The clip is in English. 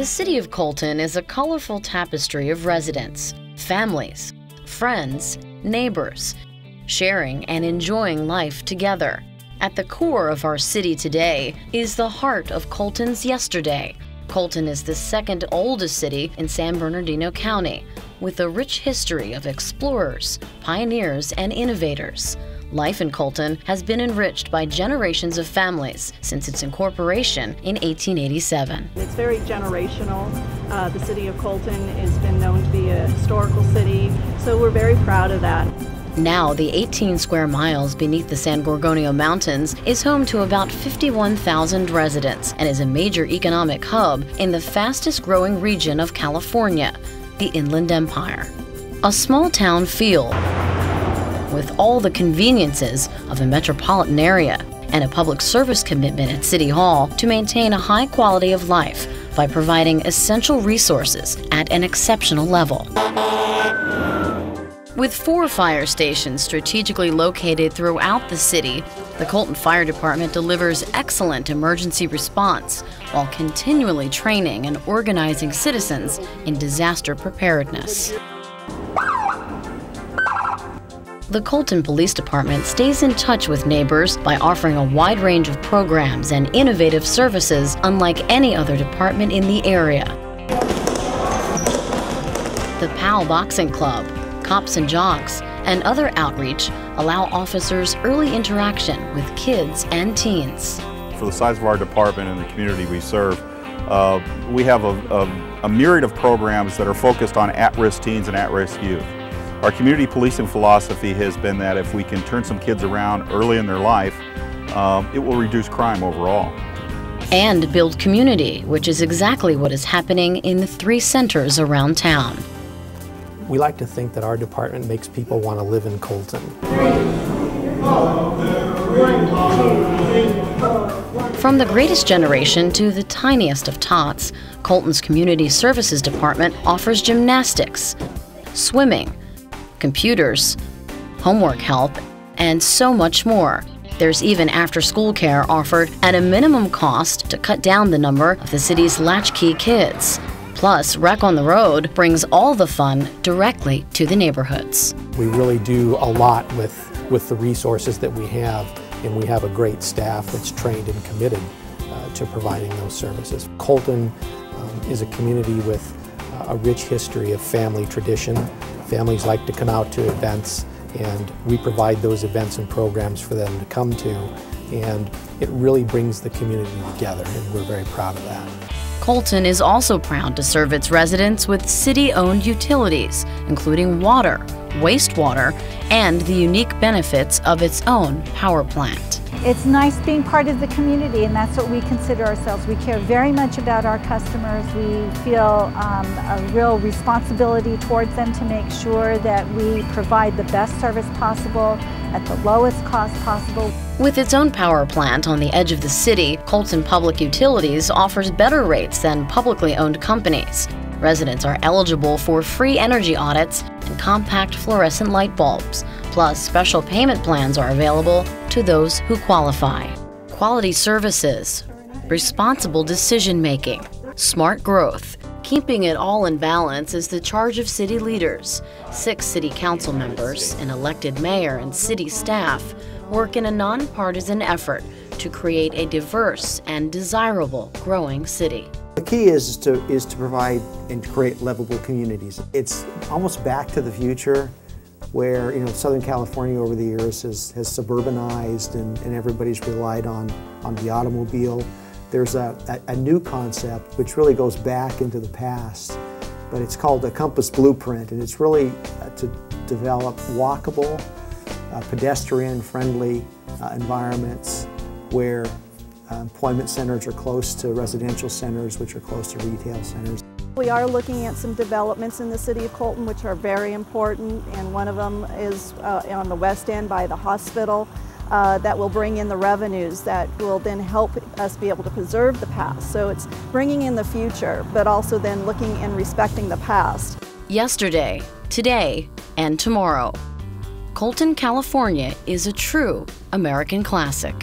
The city of Colton is a colorful tapestry of residents, families, friends, neighbors, sharing and enjoying life together. At the core of our city today is the heart of Colton's yesterday. Colton is the second oldest city in San Bernardino County, with a rich history of explorers, pioneers, and innovators. Life in Colton has been enriched by generations of families since its incorporation in 1887. It's very generational. The city of Colton has been known to be a historical city, so we're very proud of that. Now, the 18 square miles beneath the San Gorgonio Mountains is home to about 51,000 residents and is a major economic hub in the fastest growing region of California, the Inland Empire. A small town feel, with all the conveniences of a metropolitan area and a public service commitment at City Hall to maintain a high quality of life by providing essential resources at an exceptional level. With 4 fire stations strategically located throughout the city, the Colton Fire Department delivers excellent emergency response while continually training and organizing citizens in disaster preparedness. The Colton Police Department stays in touch with neighbors by offering a wide range of programs and innovative services unlike any other department in the area. The PAL Boxing Club, Cops and Jocks, and other outreach allow officers early interaction with kids and teens. For the size of our department and the community we serve, we have a myriad of programs that are focused on at-risk teens and at-risk youth. Our community policing philosophy has been that if we can turn some kids around early in their life, it will reduce crime overall. And build community, which is exactly what is happening in the 3 centers around town. We like to think that our department makes people want to live in Colton. 3, 4. 1, 2, 3, 4. From the greatest generation to the tiniest of tots, Colton's Community Services Department offers gymnastics, swimming, computers, homework help, and so much more. There's even after-school care offered at a minimum cost to cut down the number of the city's latchkey kids. Plus, Rec on the Road brings all the fun directly to the neighborhoods. We really do a lot with the resources that we have, and we have a great staff that's trained and committed to providing those services. Colton is a community with a rich history of family tradition. Families like to come out to events, and we provide those events and programs for them to come to, and it really brings the community together, and we're very proud of that. Colton is also proud to serve its residents with city-owned utilities, including water, wastewater, and the unique benefits of its own power plant. It's nice being part of the community, and that's what we consider ourselves. We care very much about our customers. We feel a real responsibility towards them to make sure that we provide the best service possible at the lowest cost possible. With its own power plant on the edge of the city, Colton Public Utilities offers better rates than publicly owned companies. Residents are eligible for free energy audits and compact fluorescent light bulbs. Plus, special payment plans are available to those who qualify. Quality services, responsible decision-making, smart growth. Keeping it all in balance is the charge of city leaders. 6 city council members, an elected mayor, and city staff work in a nonpartisan effort to create a diverse and desirable growing city. The key is to provide and create livable communities. It's almost back to the future where, Southern California over the years has suburbanized and everybody's relied on the automobile. There's a new concept which really goes back into the past, but it's called the Compass Blueprint, and it's really to develop walkable, pedestrian-friendly environments where employment centers are close to residential centers, which are close to retail centers. We are looking at some developments in the city of Colton which are very important, and one of them is on the west end by the hospital that will bring in the revenues that will then help us be able to preserve the past. So it's bringing in the future, but also then looking and respecting the past. Yesterday, today, and tomorrow. Colton, California is a true American classic.